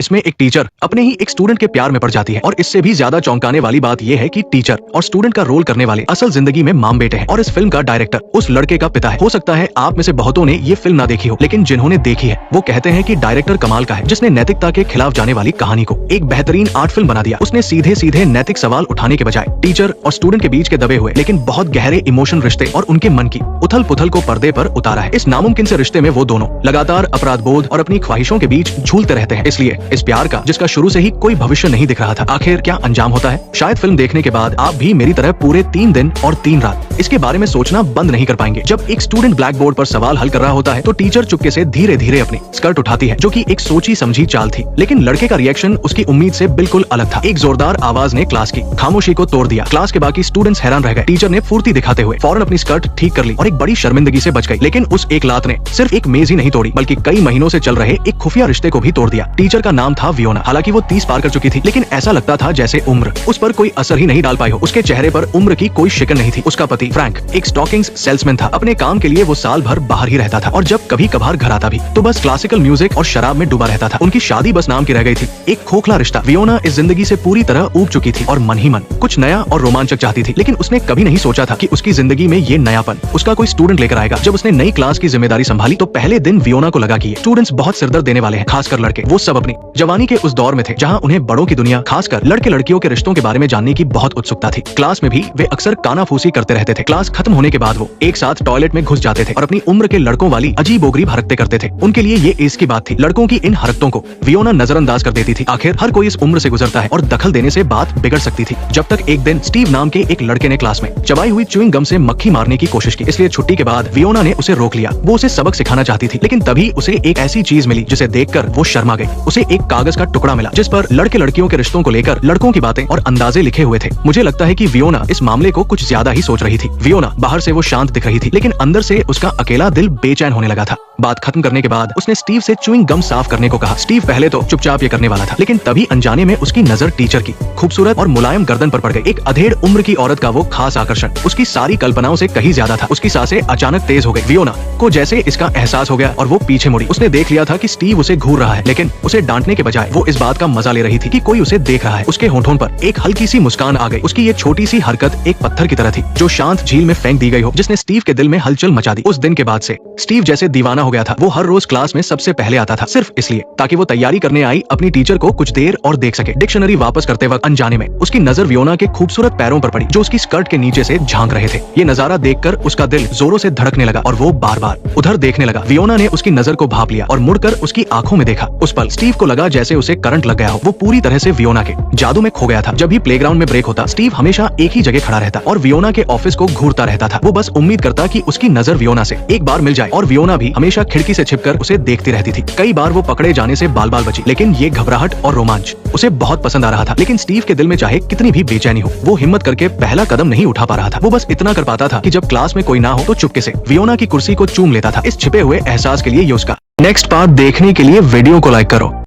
इसमें एक टीचर अपने ही एक स्टूडेंट के प्यार में पड़ जाती है और इससे भी ज्यादा चौंकाने वाली बात यह है कि टीचर और स्टूडेंट का रोल करने वाले असल जिंदगी में माम बेटे हैं और इस फिल्म का डायरेक्टर उस लड़के का पिता है। हो सकता है आप में से बहुतों ने ये फिल्म ना देखी हो, लेकिन जिन्होंने देखी है वो कहते हैं कि डायरेक्टर कमाल का है, जिसने नैतिकता के खिलाफ जाने वाली कहानी को एक बेहतरीन आर्ट फिल्म बना दिया। उसने सीधे सीधे नैतिक सवाल उठाने के बजाय टीचर और स्टूडेंट के बीच के दबे हुए लेकिन बहुत गहरे इमोशन रिश्ते और उनके मन की उथल पुथल को पर्दे पर उतारा है। इस नामुमकिन से रिश्ते में वो दोनों लगातार अपराध बोध और अपनी ख्वाहिशों के बीच झूलते रहते हैं। इसलिए इस प्यार का, जिसका शुरू से ही कोई भविष्य नहीं दिख रहा था, आखिर क्या अंजाम होता है? शायद फिल्म देखने के बाद आप भी मेरी तरह पूरे 3 दिन और 3 रात इसके बारे में सोचना बंद नहीं कर पाएंगे। जब एक स्टूडेंट ब्लैक बोर्ड पर सवाल हल कर रहा होता है तो टीचर चुपके से धीरे धीरे अपनी स्कर्ट उठाती है, जो कि एक सोची समझी चाल थी। लेकिन लड़के का रिएक्शन उसकी उम्मीद से बिल्कुल अलग था। एक जोरदार आवाज ने क्लास की खामोशी को तोड़ दिया। क्लास के बाकी स्टूडेंट्स हैरान रह गए। टीचर ने फुर्ती दिखाते हुए फौरन अपनी स्कर्ट ठीक कर ली और एक बड़ी शर्मिंदगी से बच गई। लेकिन उस एक लात ने सिर्फ एक मेज ही नहीं तोड़ी, बल्कि कई महीनों से चल रहे एक खुफिया रिश्ते को भी तोड़ दिया। टीचर का नाम था वियोना। हालांकि वो 30 पार कर चुकी थी, लेकिन ऐसा लगता था जैसे उम्र उस पर कोई असर ही नहीं डाल पाई हो। उसके चेहरे पर उम्र की कोई शिकन नहीं थी। उसका पति फ्रैंक एक स्टॉकिंग्स सेल्समैन था। अपने काम के लिए वो साल भर बाहर ही रहता था और जब कभी कभार घर आता भी तो बस क्लासिकल म्यूजिक और शराब में डूबा रहता था। उनकी शादी बस नाम की रह गई थी। एक खोखला रिश्ता। वियोना इस जिंदगी से पूरी तरह ऊब चुकी थी और मन ही मन कुछ नया और रोमांचक चाहती थी। लेकिन उसने कभी नहीं सोचा था कि उसकी जिंदगी में ये नयापन उसका कोई स्टूडेंट लेकर आएगा। जब उसने नई क्लास की जिम्मेदारी संभाली तो पहले दिन वियोना को लगा कि स्टूडेंट्स बहुत सिरदर्द देने वाले हैं, खासकर लड़के। वो सब अपनी जवानी के उस दौर में थे जहाँ उन्हें बड़ों की दुनिया, खासकर लड़के लड़कियों के रिश्तों के बारे में जानने की बहुत उत्सुकता थी। क्लास में भी वे अक्सर कानाफूसी करते रहते थे। क्लास खत्म होने के बाद वो एक साथ टॉयलेट में घुस जाते थे और अपनी उम्र के लड़कों वाली अजीबोगरीब हरकतें करते थे। उनके लिए ये एस की बात थी। लड़कों की इन हरकतों को वियोना नजरअंदाज कर देती थी। आखिर हर कोई इस उम्र से गुजरता है और दखल देने से बात बिगड़ सकती थी। जब तक एक दिन स्टीव नाम के एक लड़के ने क्लास में चबाई हुई च्युइंग गम से मक्खी मारने की कोशिश की। इसलिए छुट्टी के बाद वियोना ने उसे रोक लिया। वो उसे सबक सिखाना चाहती थी, लेकिन तभी उसे एक ऐसी चीज मिली जिसे देखकर वो शर्मा गई। उसे एक कागज का टुकड़ा मिला जिस पर लड़के लड़कियों के रिश्तों को लेकर लड़कों की बातें और अंदाजे लिखे हुए थे। मुझे लगता है कि वियोना इस मामले को कुछ ज्यादा ही सोच रही थी। वियोना बाहर से वो शांत दिख रही थी, लेकिन अंदर से उसका अकेला दिल बेचैन होने लगा था। बात खत्म करने के बाद उसने स्टीव से च्युइंग गम साफ करने को कहा। स्टीव पहले तो चुपचाप ये करने वाला था, लेकिन तभी अनजाने में उसकी नजर टीचर की खूबसूरत और मुलायम गर्दन पर पड़ गई। एक अधेड़ उम्र की औरत का वो खास आकर्षण उसकी सारी कल्पनाओं से कहीं ज्यादा था। उसकी सांसें अचानक तेज हो गई। वियोना को जैसे इसका एहसास हो गया और वो पीछे मुड़ी। उसने देख लिया था कि स्टीव उसे घूर रहा है, लेकिन उसे डांटने के बजाय वो इस बात का मजा ले रही थी कि कोई उसे देख रहा है। उसके होठों पर एक हल्की सी मुस्कान आ गई। उसकी ये छोटी सी हरकत एक पत्थर की तरह थी जो शांत झील में फेंक दी गई हो, जिसने स्टीव के दिल में हलचल मचा दी। उस दिन के बाद से स्टीव जैसे दीवाना हो गया था। वो हर रोज क्लास में सबसे पहले आता था, सिर्फ इसलिए ताकि वो तैयारी करने आई अपनी टीचर को कुछ देर और देख सके। डिक्शनरी वापस करते वक्त अनजाने में उसकी नजर वियोना के खूबसूरत पैरों पर पड़ी जो उसकी स्कर्ट के नीचे से झांक रहे थे। ये नजारा देखकर उसका दिल जोरों से धड़कने लगा और वो बार बार उधर देखने लगा। वियोना ने उसकी नजर को भांप लिया और मुड़कर उसकी आंखों में देखा। उस पल स्टीव को लगा जैसे उसे करंट लग गया हो। वो पूरी तरह से वियोना के जादू में खो गया था। जब भी प्लेग्राउंड में ब्रेक होता, स्टीव हमेशा एक ही जगह खड़ा रहता और वियोना के ऑफिस को घूरता रहता था। वो बस उम्मीद करता कि उसकी नजर वियोना से एक बार मिल जाए और वियोना भी हमेशा खिड़की से छिपकर उसे देखती रहती थी। कई बार वो पकड़े जाने से बाल बाल बची, लेकिन ये घबराहट और रोमांच उसे बहुत पसंद आ रहा था। लेकिन स्टीव के दिल में चाहे कितनी भी बेचैनी हो, वो हिम्मत करके पहला कदम नहीं उठा पा रहा था। वो बस इतना कर पाता था कि जब क्लास में कोई ना हो तो चुपके से वियोना की कुर्सी को चूम लेता था। इस छिपे हुए एहसास के लिए ये उसका नेक्स्ट पार्ट देखने के लिए वीडियो को लाइक करो।